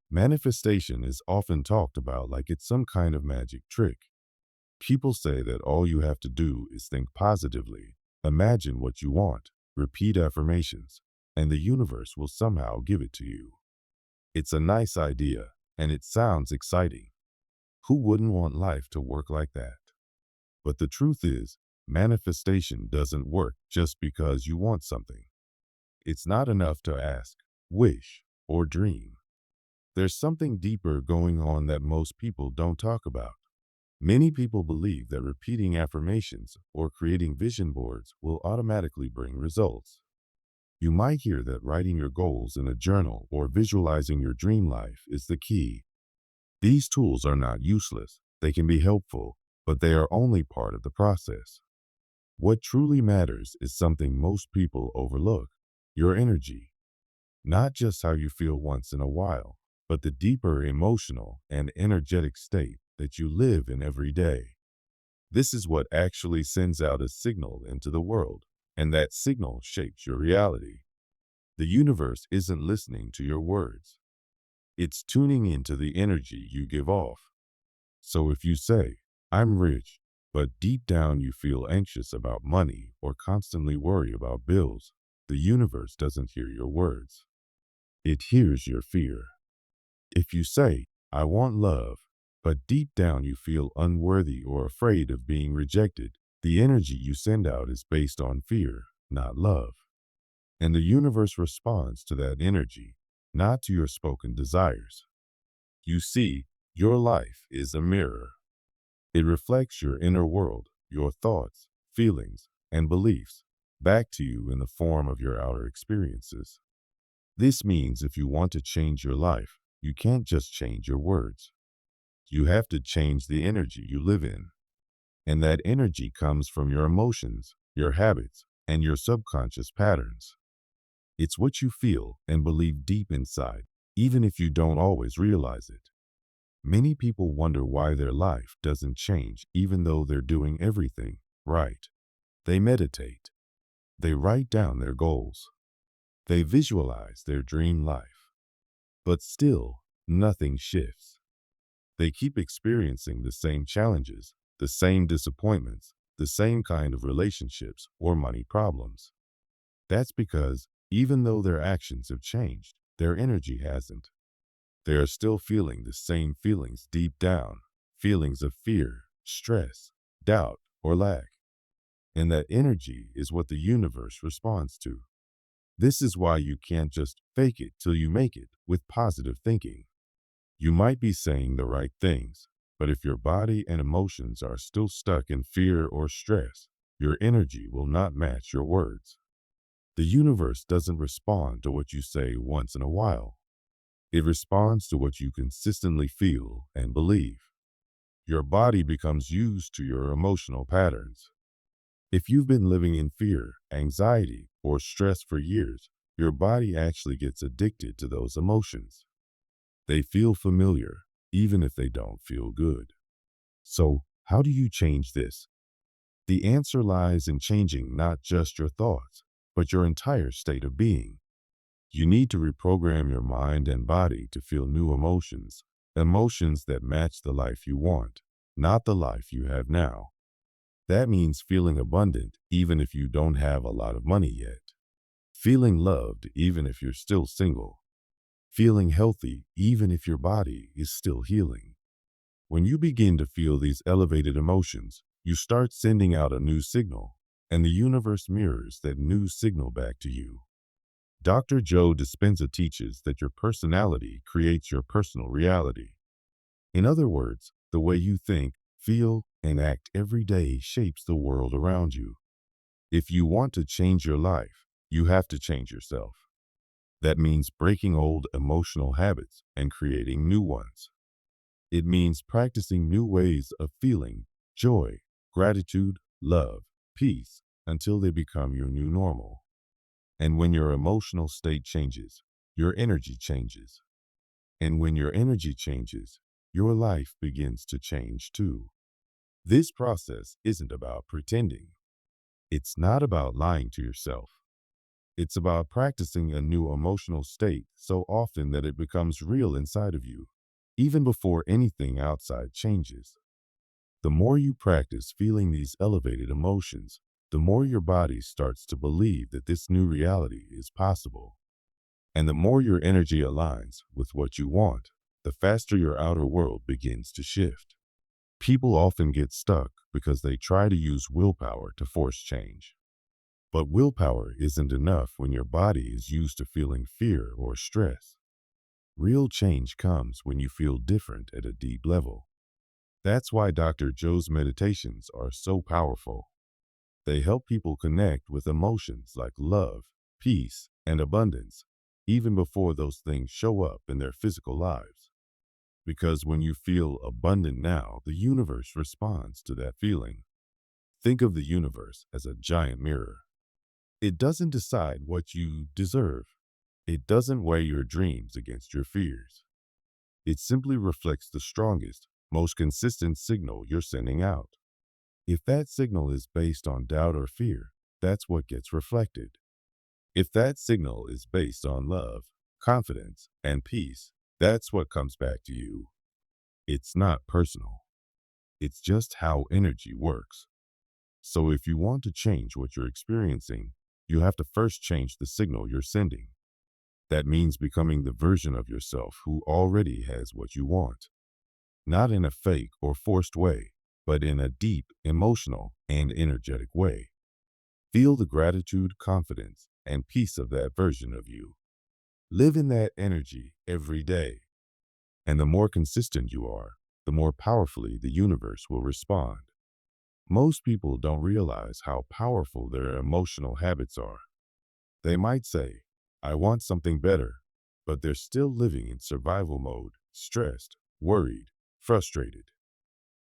Manifestation is often talked about like it's some kind of magic trick. People say that all you have to do is think positively, imagine what you want, repeat affirmations, and the universe will somehow give it to you. It's a nice idea, and it sounds exciting. Who wouldn't want life to work like that? But the truth is, manifestation doesn't work just because you want something. It's not enough to ask, wish, or dream. There's something deeper going on that most people don't talk about. Many people believe that repeating affirmations or creating vision boards will automatically bring results. You might hear that writing your goals in a journal or visualizing your dream life is the key. These tools are not useless. They can be helpful, but they are only part of the process. What truly matters is something most people overlook: your energy. Not just how you feel once in a while, but the deeper emotional and energetic state that you live in every day. This is what actually sends out a signal into the world, and that signal shapes your reality. The universe isn't listening to your words. It's tuning into the energy you give off. So if you say, I'm rich, but deep down you feel anxious about money or constantly worry about bills, the universe doesn't hear your words. It hears your fear. If you say, I want love, but deep down you feel unworthy or afraid of being rejected, the energy you send out is based on fear, not love. And the universe responds to that energy, not to your spoken desires. You see, your life is a mirror. It reflects your inner world, your thoughts, feelings, and beliefs back to you in the form of your outer experiences. This means if you want to change your life, you can't just change your words. You have to change the energy you live in. And that energy comes from your emotions, your habits, and your subconscious patterns. It's what you feel and believe deep inside, even if you don't always realize it. Many people wonder why their life doesn't change even though they're doing everything right. They meditate. They write down their goals. They visualize their dream life. But still, nothing shifts. They keep experiencing the same challenges, the same disappointments, the same kind of relationships or money problems. That's because even though their actions have changed, their energy hasn't. They are still feeling the same feelings deep down, feelings of fear, stress, doubt, or lack. And that energy is what the universe responds to. This is why you can't just fake it till you make it with positive thinking. You might be saying the right things, but if your body and emotions are still stuck in fear or stress, your energy will not match your words. The universe doesn't respond to what you say once in a while. It responds to what you consistently feel and believe. Your body becomes used to your emotional patterns. If you've been living in fear, anxiety, or stress for years, your body actually gets addicted to those emotions. They feel familiar, even if they don't feel good. So, how do you change this? The answer lies in changing not just your thoughts, but your entire state of being. You need to reprogram your mind and body to feel new emotions, emotions that match the life you want, not the life you have now. That means feeling abundant even if you don't have a lot of money yet. Feeling loved even if you're still single. Feeling healthy even if your body is still healing. When you begin to feel these elevated emotions, you start sending out a new signal, and the universe mirrors that new signal back to you. Dr. Joe Dispenza teaches that your personality creates your personal reality. In other words, the way you think, feel, and act every day shapes the world around you. If you want to change your life, you have to change yourself. That means breaking old emotional habits and creating new ones. It means practicing new ways of feeling joy, gratitude, love, peace, until they become your new normal. And when your emotional state changes, your energy changes. And when your energy changes, your life begins to change too. This process isn't about pretending. It's not about lying to yourself. It's about practicing a new emotional state so often that it becomes real inside of you, even before anything outside changes. The more you practice feeling these elevated emotions, the more your body starts to believe that this new reality is possible. And the more your energy aligns with what you want, the faster your outer world begins to shift. People often get stuck because they try to use willpower to force change. But willpower isn't enough when your body is used to feeling fear or stress. Real change comes when you feel different at a deep level. That's why Dr. Joe's meditations are so powerful. They help people connect with emotions like love, peace, and abundance, even before those things show up in their physical lives. Because when you feel abundant now, the universe responds to that feeling. Think of the universe as a giant mirror. It doesn't decide what you deserve. It doesn't weigh your dreams against your fears. It simply reflects the strongest, most consistent signal you're sending out. If that signal is based on doubt or fear, that's what gets reflected. If that signal is based on love, confidence, and peace, that's what comes back to you. It's not personal. It's just how energy works. So if you want to change what you're experiencing, you have to first change the signal you're sending. That means becoming the version of yourself who already has what you want. Not in a fake or forced way, but in a deep, emotional, and energetic way. Feel the gratitude, confidence, and peace of that version of you. Live in that energy every day. And the more consistent you are, the more powerfully the universe will respond. Most people don't realize how powerful their emotional habits are. They might say, I want something better, but they're still living in survival mode, stressed, worried, frustrated.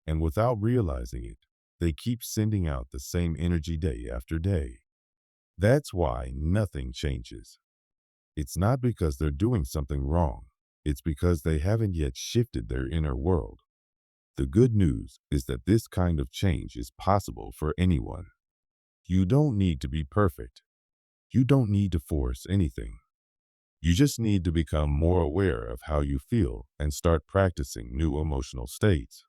And without realizing it, they keep sending out the same energy day after day. That's why nothing changes. It's not because they're doing something wrong. It's because they haven't yet shifted their inner world. The good news is that this kind of change is possible for anyone. You don't need to be perfect. You don't need to force anything. You just need to become more aware of how you feel and start practicing new emotional states.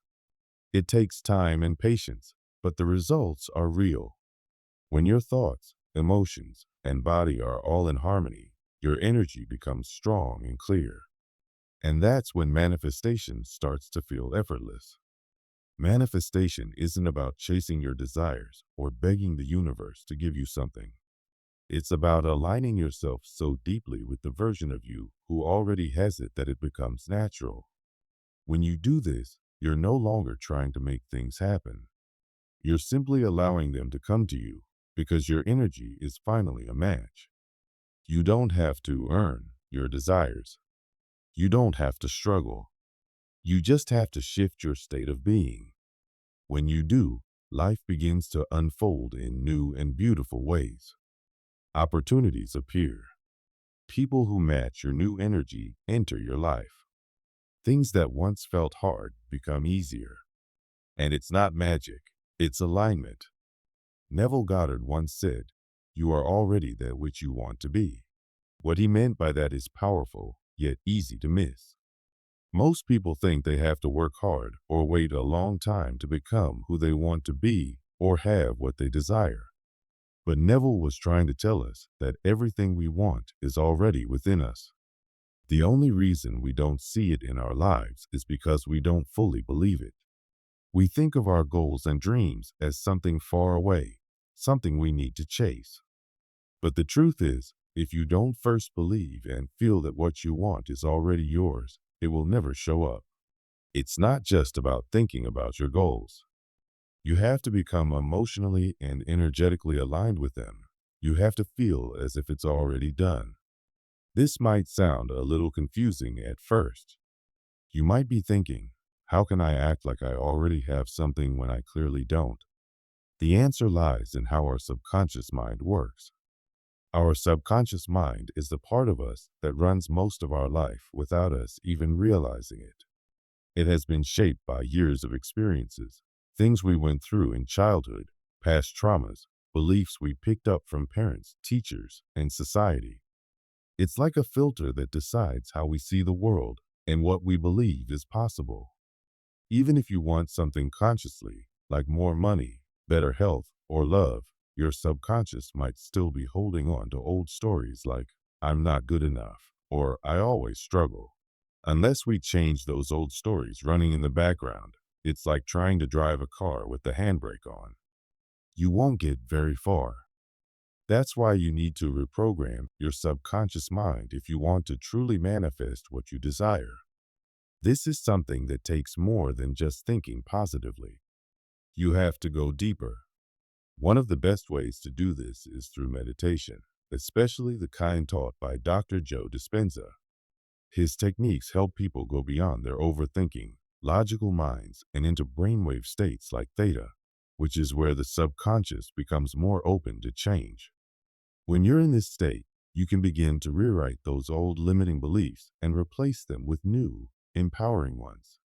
It takes time and patience, but the results are real. When your thoughts, emotions, and body are all in harmony, your energy becomes strong and clear. And that's when manifestation starts to feel effortless. Manifestation isn't about chasing your desires or begging the universe to give you something. It's about aligning yourself so deeply with the version of you who already has it that it becomes natural. When you do this, you're no longer trying to make things happen. You're simply allowing them to come to you because your energy is finally a match. You don't have to earn your desires. You don't have to struggle. You just have to shift your state of being. When you do, life begins to unfold in new and beautiful ways. Opportunities appear. People who match your new energy enter your life. Things that once felt hard become easier. And it's not magic, it's alignment. Neville Goddard once said, "You are already that which you want to be." What he meant by that is powerful, yet easy to miss. Most people think they have to work hard or wait a long time to become who they want to be or have what they desire. But Neville was trying to tell us that everything we want is already within us. The only reason we don't see it in our lives is because we don't fully believe it. We think of our goals and dreams as something far away, something we need to chase. But the truth is, if you don't first believe and feel that what you want is already yours, it will never show up. It's not just about thinking about your goals. You have to become emotionally and energetically aligned with them. You have to feel as if it's already done. This might sound a little confusing at first. You might be thinking, how can I act like I already have something when I clearly don't? The answer lies in how our subconscious mind works. Our subconscious mind is the part of us that runs most of our life without us even realizing it. It has been shaped by years of experiences, things we went through in childhood, past traumas, beliefs we picked up from parents, teachers, and society. It's like a filter that decides how we see the world and what we believe is possible. Even if you want something consciously, like more money, better health, or love, your subconscious might still be holding on to old stories like, I'm not good enough, or I always struggle. Unless we change those old stories running in the background, it's like trying to drive a car with the handbrake on. You won't get very far. That's why you need to reprogram your subconscious mind if you want to truly manifest what you desire. This is something that takes more than just thinking positively. You have to go deeper. One of the best ways to do this is through meditation, especially the kind taught by Dr. Joe Dispenza. His techniques help people go beyond their overthinking, logical minds and into brainwave states like theta, which is where the subconscious becomes more open to change. When you're in this state, you can begin to rewrite those old limiting beliefs and replace them with new, empowering ones.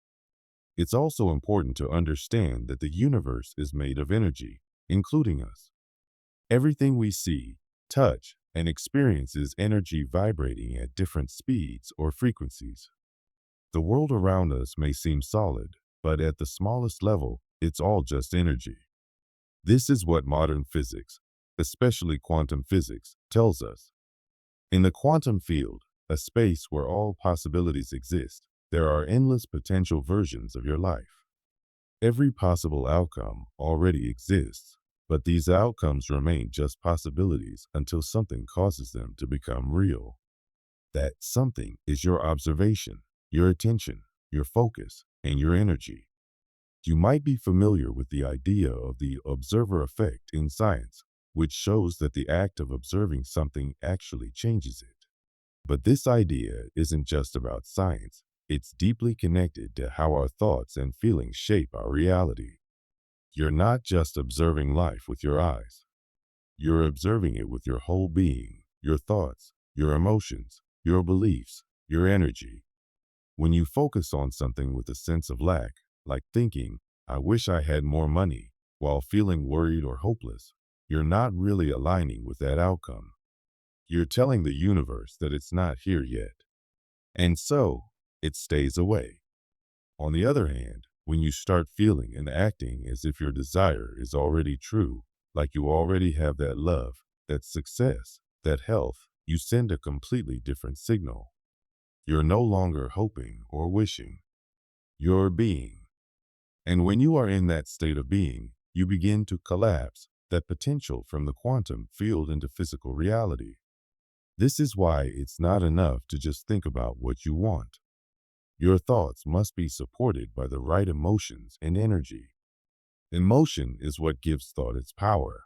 It's also important to understand that the universe is made of energy, including us. Everything we see, touch, and experience is energy vibrating at different speeds or frequencies. The world around us may seem solid, but at the smallest level, it's all just energy. This is what modern physics, especially quantum physics, tells us. In the quantum field, a space where all possibilities exist, there are endless potential versions of your life. Every possible outcome already exists, but these outcomes remain just possibilities until something causes them to become real. That something is your observation, your attention, your focus, and your energy. You might be familiar with the idea of the observer effect in science, which shows that the act of observing something actually changes it. But this idea isn't just about science. It's deeply connected to how our thoughts and feelings shape our reality. You're not just observing life with your eyes. You're observing it with your whole being, your thoughts, your emotions, your beliefs, your energy. When you focus on something with a sense of lack, like thinking, I wish I had more money, while feeling worried or hopeless, you're not really aligning with that outcome. You're telling the universe that it's not here yet. And so, it stays away. On the other hand, when you start feeling and acting as if your desire is already true, like you already have that love, that success, that health, you send a completely different signal. You're no longer hoping or wishing. You're being. And when you are in that state of being, you begin to collapse that potential from the quantum field into physical reality. This is why it's not enough to just think about what you want. Your thoughts must be supported by the right emotions and energy. Emotion is what gives thought its power.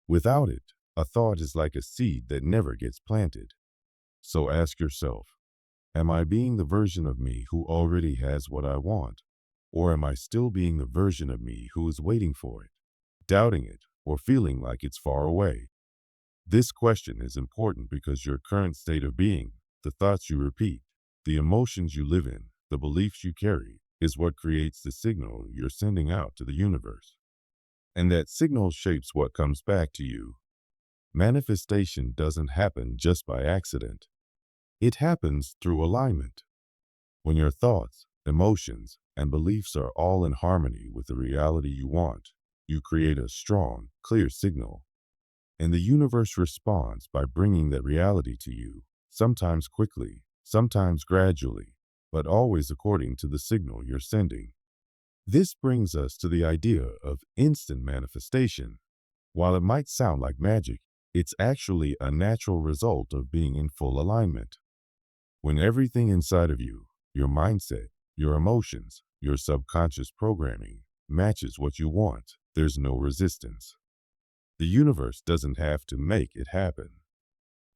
Without it, a thought is like a seed that never gets planted. So ask yourself, am I being the version of me who already has what I want? Or am I still being the version of me who is waiting for it, doubting it, or feeling like it's far away? This question is important because your current state of being, the thoughts you repeat, the emotions you live in, the beliefs you carry, is what creates the signal you're sending out to the universe. And that signal shapes what comes back to you. Manifestation doesn't happen just by accident. It happens through alignment. When your thoughts, emotions, and beliefs are all in harmony with the reality you want, you create a strong, clear signal. And the universe responds by bringing that reality to you, sometimes quickly, sometimes gradually, but always according to the signal you're sending. This brings us to the idea of instant manifestation. While it might sound like magic, it's actually a natural result of being in full alignment. When everything inside of you, your mindset, your emotions, your subconscious programming, matches what you want, there's no resistance. The universe doesn't have to make it happen.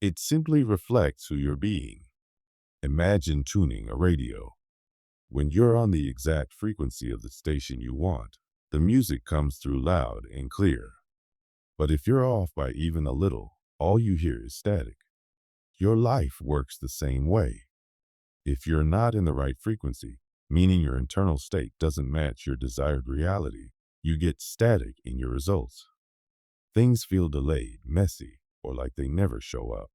It simply reflects who you're being. Imagine tuning a radio. When you're on the exact frequency of the station you want, the music comes through loud and clear. But if you're off by even a little, all you hear is static. Your life works the same way. If you're not in the right frequency, meaning your internal state doesn't match your desired reality, you get static in your results. Things feel delayed, messy, or like they never show up.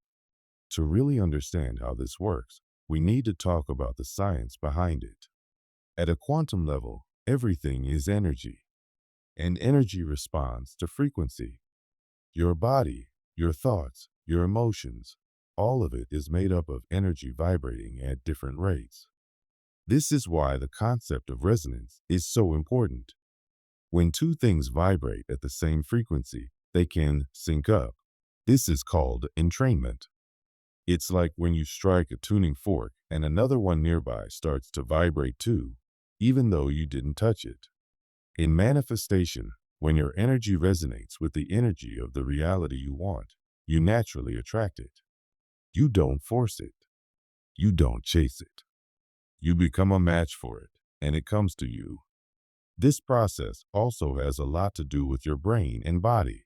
To really understand how this works, we need to talk about the science behind it. At a quantum level, everything is energy, and energy responds to frequency. Your body, your thoughts, your emotions, all of it is made up of energy vibrating at different rates. This is why the concept of resonance is so important. When two things vibrate at the same frequency, they can sync up. This is called entrainment. It's like when you strike a tuning fork and another one nearby starts to vibrate too, even though you didn't touch it. In manifestation, when your energy resonates with the energy of the reality you want, you naturally attract it. You don't force it. You don't chase it. You become a match for it, and it comes to you. This process also has a lot to do with your brain and body.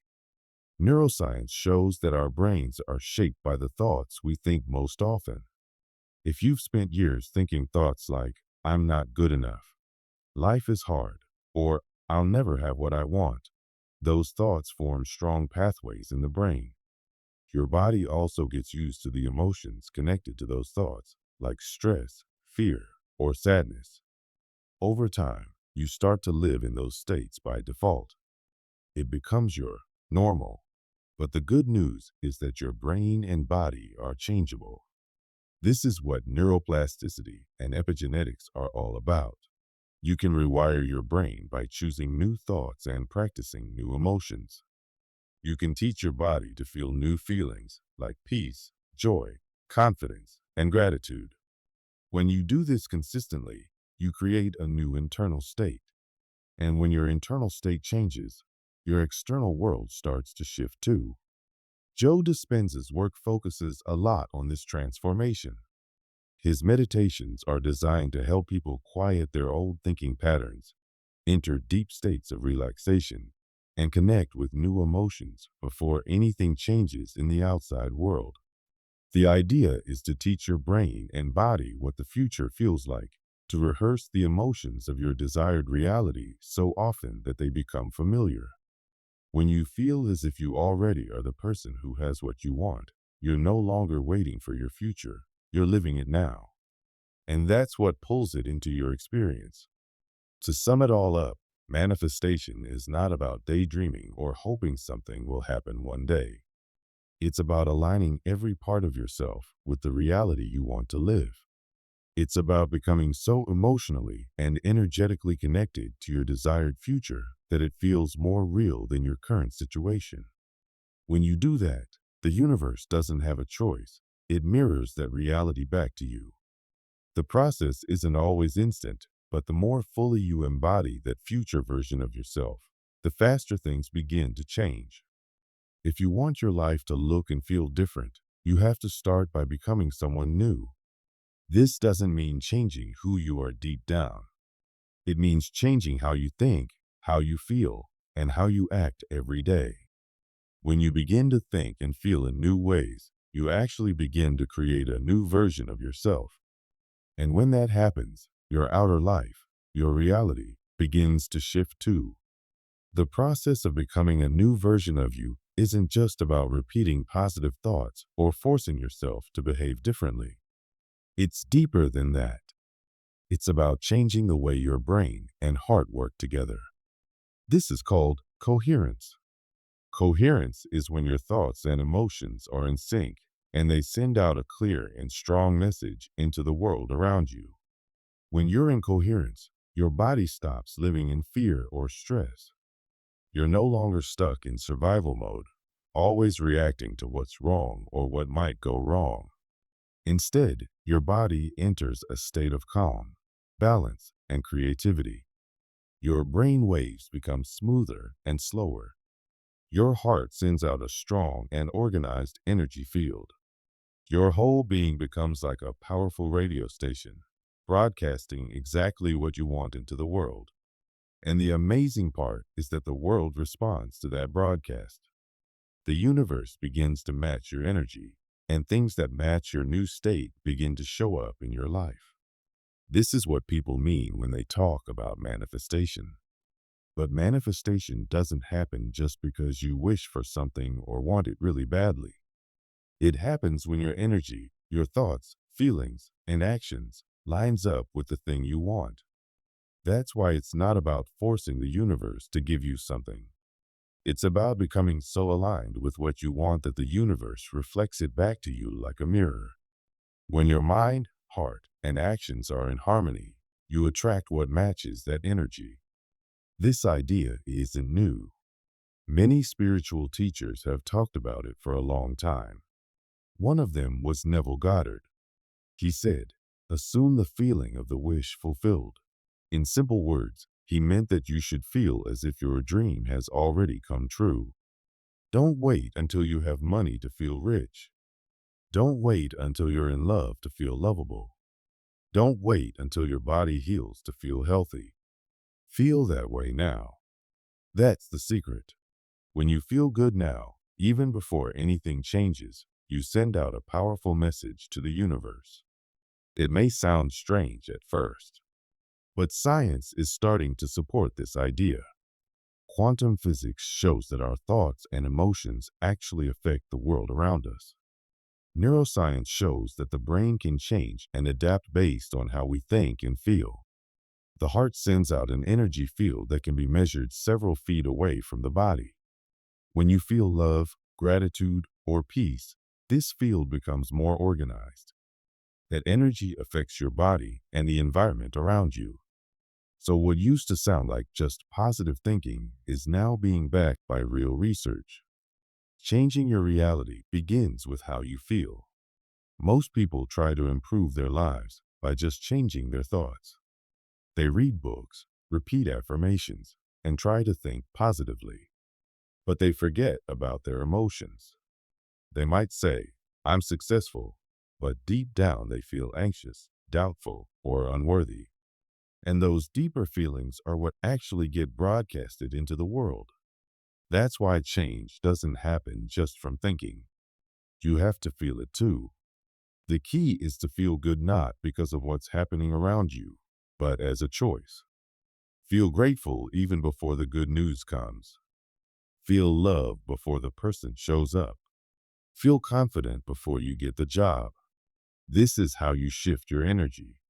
Neuroscience shows that our brains are shaped by the thoughts we think most often. If you've spent years thinking thoughts like, I'm not good enough, life is hard, or I'll never have what I want, those thoughts form strong pathways in the brain. Your body also gets used to the emotions connected to those thoughts, like stress, fear, or sadness. Over time, you start to live in those states by default. It becomes your normal. But the good news is that your brain and body are changeable. This is what neuroplasticity and epigenetics are all about. You can rewire your brain by choosing new thoughts and practicing new emotions. You can teach your body to feel new feelings like peace, joy, confidence, and gratitude. When you do this consistently, you create a new internal state. And when your internal state changes, your external world starts to shift too. Joe Dispenza's work focuses a lot on this transformation. His meditations are designed to help people quiet their old thinking patterns, enter deep states of relaxation, and connect with new emotions before anything changes in the outside world. The idea is to teach your brain and body what the future feels like, to rehearse the emotions of your desired reality so often that they become familiar. When you feel as if you already are the person who has what you want, you're no longer waiting for your future, you're living it now. And that's what pulls it into your experience. To sum it all up, manifestation is not about daydreaming or hoping something will happen one day. It's about aligning every part of yourself with the reality you want to live. It's about becoming so emotionally and energetically connected to your desired future that it feels more real than your current situation. When you do that, the universe doesn't have a choice. It mirrors that reality back to you. The process isn't always instant, but the more fully you embody that future version of yourself, the faster things begin to change. If you want your life to look and feel different, you have to start by becoming someone new. This doesn't mean changing who you are deep down. It means changing how you think, how you feel, and how you act every day. When you begin to think and feel in new ways, you actually begin to create a new version of yourself. And when that happens, your outer life, your reality, begins to shift too. The process of becoming a new version of you isn't just about repeating positive thoughts or forcing yourself to behave differently. It's deeper than that. It's about changing the way your brain and heart work together. This is called coherence. Coherence is when your thoughts and emotions are in sync and they send out a clear and strong message into the world around you. When you're in coherence, your body stops living in fear or stress. You're no longer stuck in survival mode, always reacting to what's wrong or what might go wrong. Instead, your body enters a state of calm, balance, and creativity. Your brain waves become smoother and slower. Your heart sends out a strong and organized energy field. Your whole being becomes like a powerful radio station, broadcasting exactly what you want into the world. And the amazing part is that the world responds to that broadcast. The universe begins to match your energy, and things that match your new state begin to show up in your life. This is what people mean when they talk about manifestation. But manifestation doesn't happen just because you wish for something or want it really badly. It happens when your energy, your thoughts, feelings, and actions lines up with the thing you want. That's why it's not about forcing the universe to give you something. It's about becoming so aligned with what you want that the universe reflects it back to you like a mirror. When your mind, heart, and actions are in harmony, you attract what matches that energy. This idea isn't new. Many spiritual teachers have talked about it for a long time. One of them was Neville Goddard. He said, "Assume the feeling of the wish fulfilled." In simple words, he meant that you should feel as if your dream has already come true. Don't wait until you have money to feel rich. Don't wait until you're in love to feel lovable. Don't wait until your body heals to feel healthy. Feel that way now. That's the secret. When you feel good now, even before anything changes, you send out a powerful message to the universe. It may sound strange at first, but science is starting to support this idea. Quantum physics shows that our thoughts and emotions actually affect the world around us. Neuroscience shows that the brain can change and adapt based on how we think and feel. The heart sends out an energy field that can be measured several feet away from the body. When you feel love, gratitude, or peace, this field becomes more organized. That energy affects your body and the environment around you. So what used to sound like just positive thinking is now being backed by real research. Changing your reality begins with how you feel. Most people try to improve their lives by just changing their thoughts. They read books, repeat affirmations, and try to think positively. But they forget about their emotions. They might say, "I'm successful," but deep down they feel anxious, doubtful, or unworthy. And those deeper feelings are what actually get broadcasted into the world. That's why change doesn't happen just from thinking. You have to feel it too. The key is to feel good not because of what's happening around you, but as a choice. Feel grateful even before the good news comes. Feel love before the person shows up. Feel confident before you get the job. This is how you shift your energy.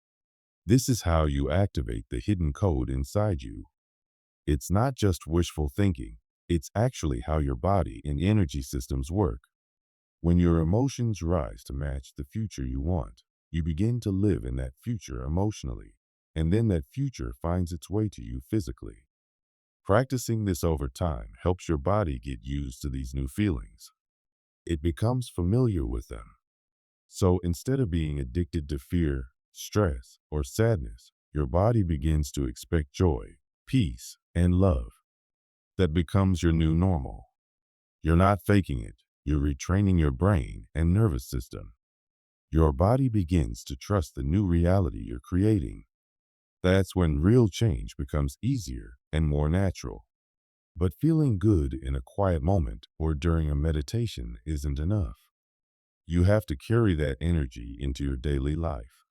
This is how you activate the hidden code inside you. It's not just wishful thinking. It's actually how your body and energy systems work. When your emotions rise to match the future you want, you begin to live in that future emotionally, and then that future finds its way to you physically. Practicing this over time helps your body get used to these new feelings. It becomes familiar with them. So instead of being addicted to fear, stress, or sadness, your body begins to expect joy, peace, and love. That becomes your new normal. You're not faking it. You're retraining your brain and nervous system. Your body begins to trust the new reality you're creating. That's when real change becomes easier and more natural. But feeling good in a quiet moment or during a meditation isn't enough. You have to carry that energy into your daily life.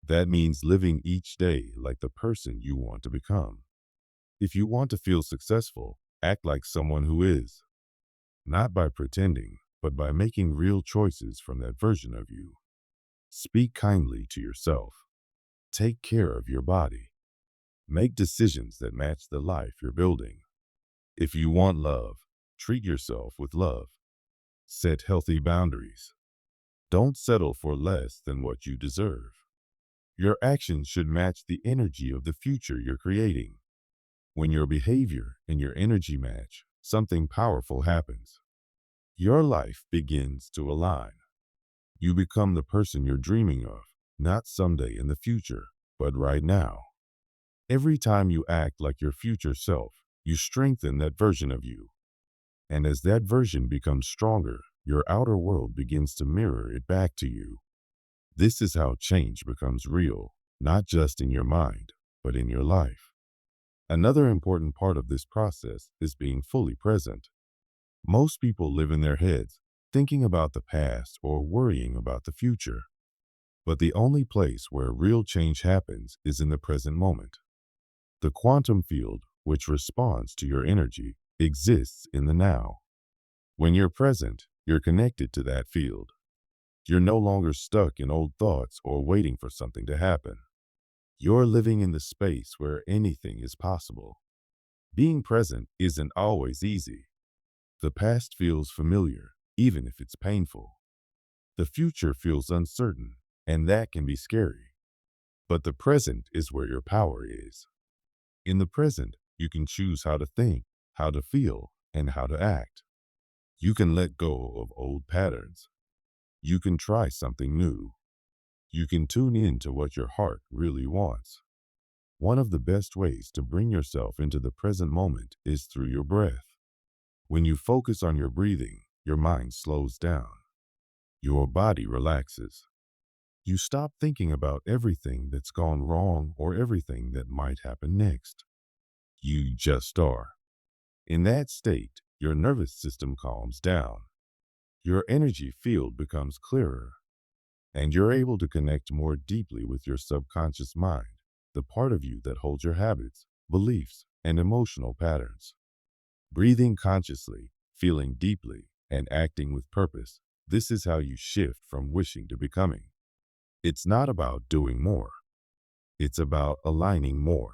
That means living each day like the person you want to become. If you want to feel successful, act like someone who is. Not by pretending, but by making real choices from that version of you. Speak kindly to yourself. Take care of your body. Make decisions that match the life you're building. If you want love, treat yourself with love. Set healthy boundaries. Don't settle for less than what you deserve. Your actions should match the energy of the future you're creating. When your behavior and your energy match, something powerful happens. Your life begins to align. You become the person you're dreaming of, not someday in the future, but right now. Every time you act like your future self, you strengthen that version of you. And as that version becomes stronger, your outer world begins to mirror it back to you. This is how change becomes real, not just in your mind, but in your life. Another important part of this process is being fully present. Most people live in their heads, thinking about the past or worrying about the future. But the only place where real change happens is in the present moment. The quantum field, which responds to your energy, exists in the now. When you're present, you're connected to that field. You're no longer stuck in old thoughts or waiting for something to happen. You're living in the space where anything is possible. Being present isn't always easy. The past feels familiar, even if it's painful. The future feels uncertain, and that can be scary. But the present is where your power is. In the present, you can choose how to think, how to feel, and how to act. You can let go of old patterns. You can try something new. You can tune in to what your heart really wants. One of the best ways to bring yourself into the present moment is through your breath. When you focus on your breathing, your mind slows down. Your body relaxes. You stop thinking about everything that's gone wrong or everything that might happen next. You just are. In that state, your nervous system calms down. Your energy field becomes clearer, and you're able to connect more deeply with your subconscious mind, the part of you that holds your habits, beliefs, and emotional patterns. Breathing consciously, feeling deeply, and acting with purpose, this is how you shift from wishing to becoming. It's not about doing more. It's about aligning more.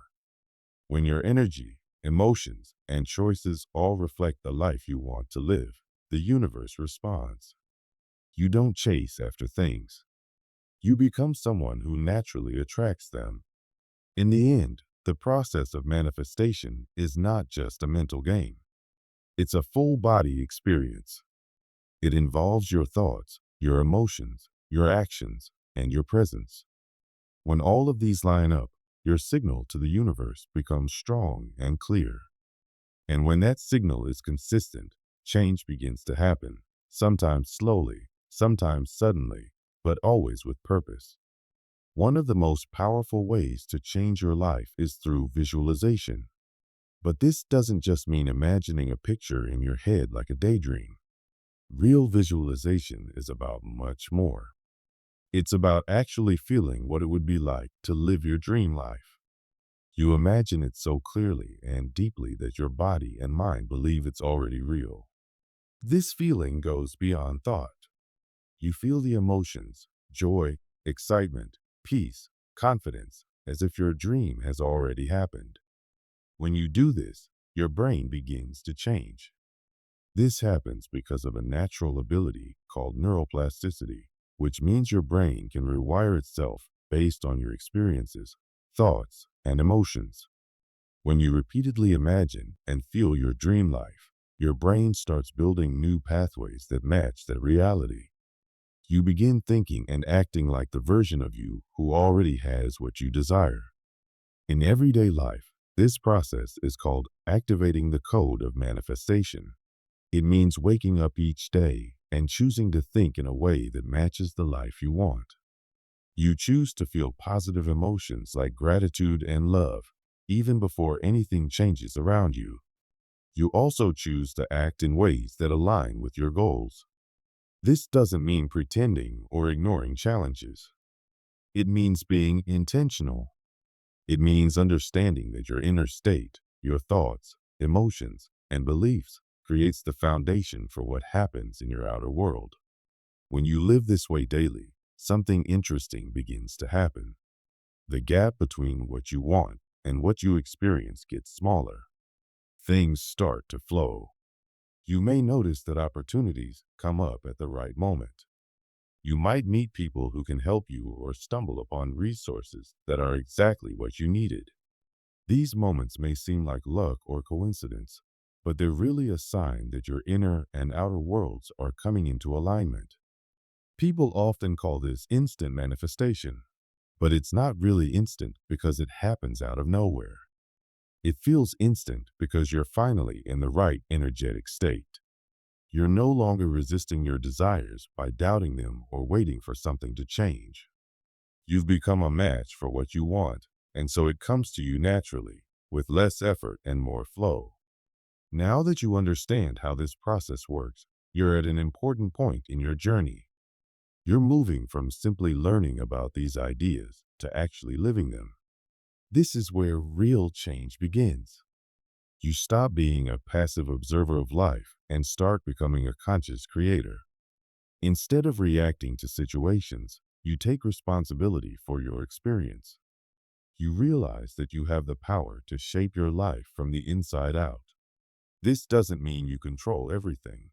When your energy, emotions, and choices all reflect the life you want to live, the universe responds. You don't chase after things. You become someone who naturally attracts them. In the end, the process of manifestation is not just a mental game. It's a full body experience. It involves your thoughts, your emotions, your actions, and your presence. When all of these line up, your signal to the universe becomes strong and clear. And when that signal is consistent, change begins to happen, sometimes slowly, sometimes suddenly, but always with purpose. One of the most powerful ways to change your life is through visualization. But this doesn't just mean imagining a picture in your head like a daydream. Real visualization is about much more. It's about actually feeling what it would be like to live your dream life. You imagine it so clearly and deeply that your body and mind believe it's already real. This feeling goes beyond thought. You feel the emotions, joy, excitement, peace, confidence, as if your dream has already happened. When you do this, your brain begins to change. This happens because of a natural ability called neuroplasticity, which means your brain can rewire itself based on your experiences, thoughts, and emotions. When you repeatedly imagine and feel your dream life, your brain starts building new pathways that match that reality. You begin thinking and acting like the version of you who already has what you desire. In everyday life, this process is called activating the code of manifestation. It means waking up each day and choosing to think in a way that matches the life you want. You choose to feel positive emotions like gratitude and love, even before anything changes around you. You also choose to act in ways that align with your goals. This doesn't mean pretending or ignoring challenges. It means being intentional. It means understanding that your inner state, your thoughts, emotions, and beliefs creates the foundation for what happens in your outer world. When you live this way daily, something interesting begins to happen. The gap between what you want and what you experience gets smaller. Things start to flow. You may notice that opportunities come up at the right moment. You might meet people who can help you or stumble upon resources that are exactly what you needed. These moments may seem like luck or coincidence, but they're really a sign that your inner and outer worlds are coming into alignment. People often call this instant manifestation, but it's not really instant because it happens out of nowhere. It feels instant because you're finally in the right energetic state. You're no longer resisting your desires by doubting them or waiting for something to change. You've become a match for what you want, and so it comes to you naturally, with less effort and more flow. Now that you understand how this process works, you're at an important point in your journey. You're moving from simply learning about these ideas to actually living them. This is where real change begins. You stop being a passive observer of life and start becoming a conscious creator. Instead of reacting to situations, you take responsibility for your experience. You realize that you have the power to shape your life from the inside out. This doesn't mean you control everything.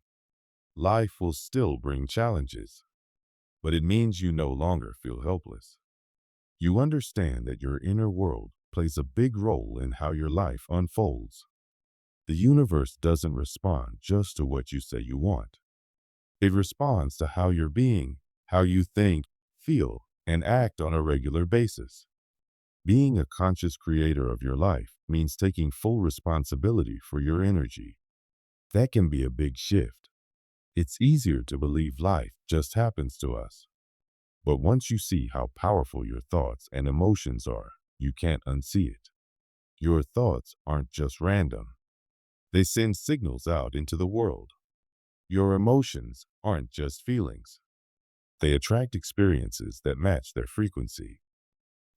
Life will still bring challenges, but it means you no longer feel helpless. You understand that your inner world plays a big role in how your life unfolds. The universe doesn't respond just to what you say you want. It responds to how you're being, how you think, feel, and act on a regular basis. Being a conscious creator of your life means taking full responsibility for your energy. That can be a big shift. It's easier to believe life just happens to us. But once you see how powerful your thoughts and emotions are, you can't unsee it. Your thoughts aren't just random. They send signals out into the world. Your emotions aren't just feelings. They attract experiences that match their frequency.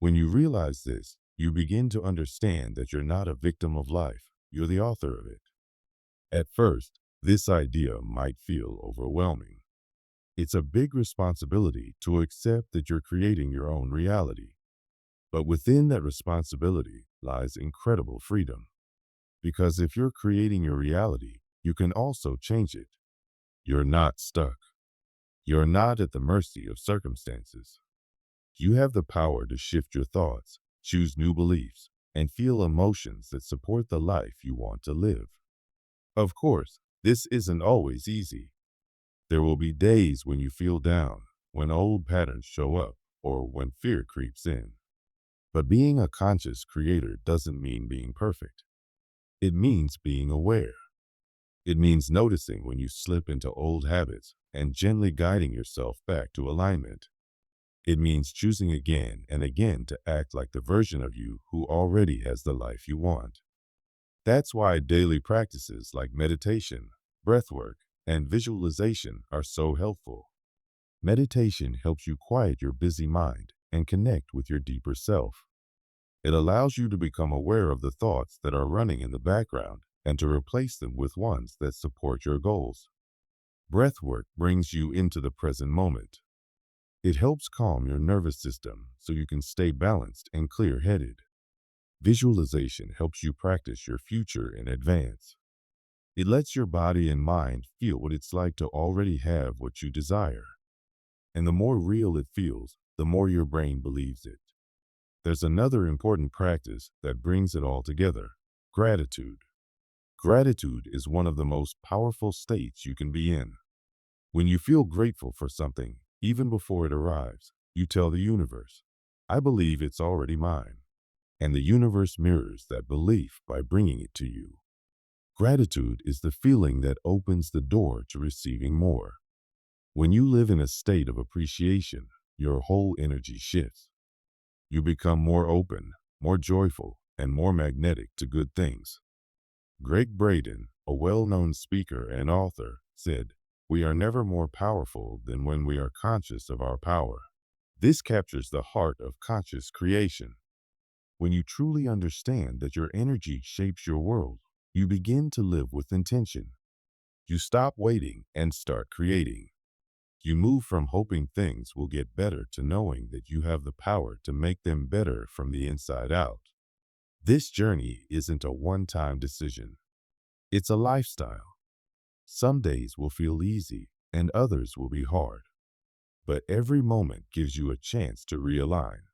When you realize this, you begin to understand that you're not a victim of life, you're the author of it. At first, this idea might feel overwhelming. It's a big responsibility to accept that you're creating your own reality. But within that responsibility lies incredible freedom. Because if you're creating your reality, you can also change it. You're not stuck. You're not at the mercy of circumstances. You have the power to shift your thoughts, choose new beliefs, and feel emotions that support the life you want to live. Of course, this isn't always easy. There will be days when you feel down, when old patterns show up, or when fear creeps in. But being a conscious creator doesn't mean being perfect. It means being aware. It means noticing when you slip into old habits and gently guiding yourself back to alignment. It means choosing again and again to act like the version of you who already has the life you want. That's why daily practices like meditation, breathwork, and visualization are so helpful. Meditation helps you quiet your busy mind and connect with your deeper self. It allows you to become aware of the thoughts that are running in the background and to replace them with ones that support your goals. Breathwork brings you into the present moment. It helps calm your nervous system so you can stay balanced and clear-headed. Visualization helps you practice your future in advance. It lets your body and mind feel what it's like to already have what you desire. And the more real it feels, the more your brain believes it. There's another important practice that brings it all together: gratitude. Gratitude is one of the most powerful states you can be in. When you feel grateful for something, even before it arrives, you tell the universe, "I believe it's already mine." And the universe mirrors that belief by bringing it to you. Gratitude is the feeling that opens the door to receiving more. When you live in a state of appreciation, your whole energy shifts. You become more open, more joyful, and more magnetic to good things. Greg Braden, a well-known speaker and author, said, "We are never more powerful than when we are conscious of our power." This captures the heart of conscious creation. When you truly understand that your energy shapes your world, you begin to live with intention. You stop waiting and start creating. You move from hoping things will get better to knowing that you have the power to make them better from the inside out. This journey isn't a one-time decision. It's a lifestyle. Some days will feel easy and others will be hard. But every moment gives you a chance to realign.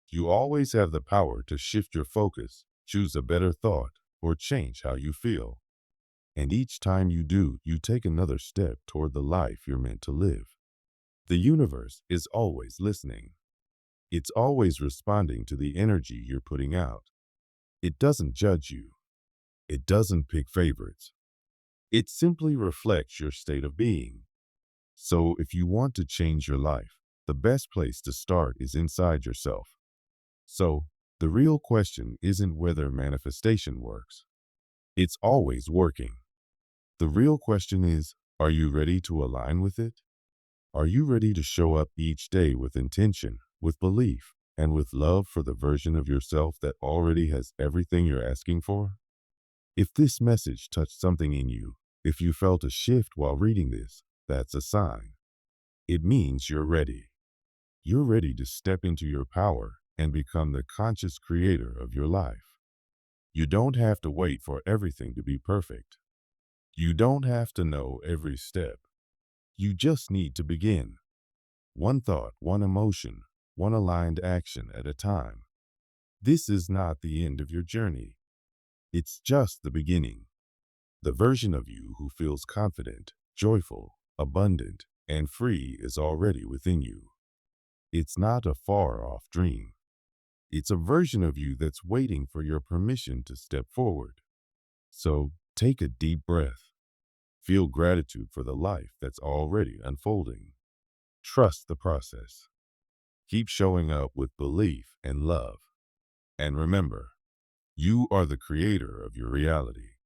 You always have the power to shift your focus, choose a better thought, or change how you feel. And each time you do, you take another step toward the life you're meant to live. The universe is always listening. It's always responding to the energy you're putting out. It doesn't judge you. It doesn't pick favorites. It simply reflects your state of being. So if you want to change your life, the best place to start is inside yourself. So, the real question isn't whether manifestation works. It's always working. The real question is, are you ready to align with it? Are you ready to show up each day with intention, with belief, and with love for the version of yourself that already has everything you're asking for? If this message touched something in you, if you felt a shift while reading this, that's a sign. It means you're ready. You're ready to step into your power and become the conscious creator of your life. You don't have to wait for everything to be perfect. You don't have to know every step. You just need to begin. One thought, one emotion, one aligned action at a time. This is not the end of your journey. It's just the beginning. The version of you who feels confident, joyful, abundant, and free is already within you. It's not a far-off dream. It's a version of you that's waiting for your permission to step forward. So take a deep breath. Feel gratitude for the life that's already unfolding. Trust the process. Keep showing up with belief and love. And remember, you are the creator of your reality.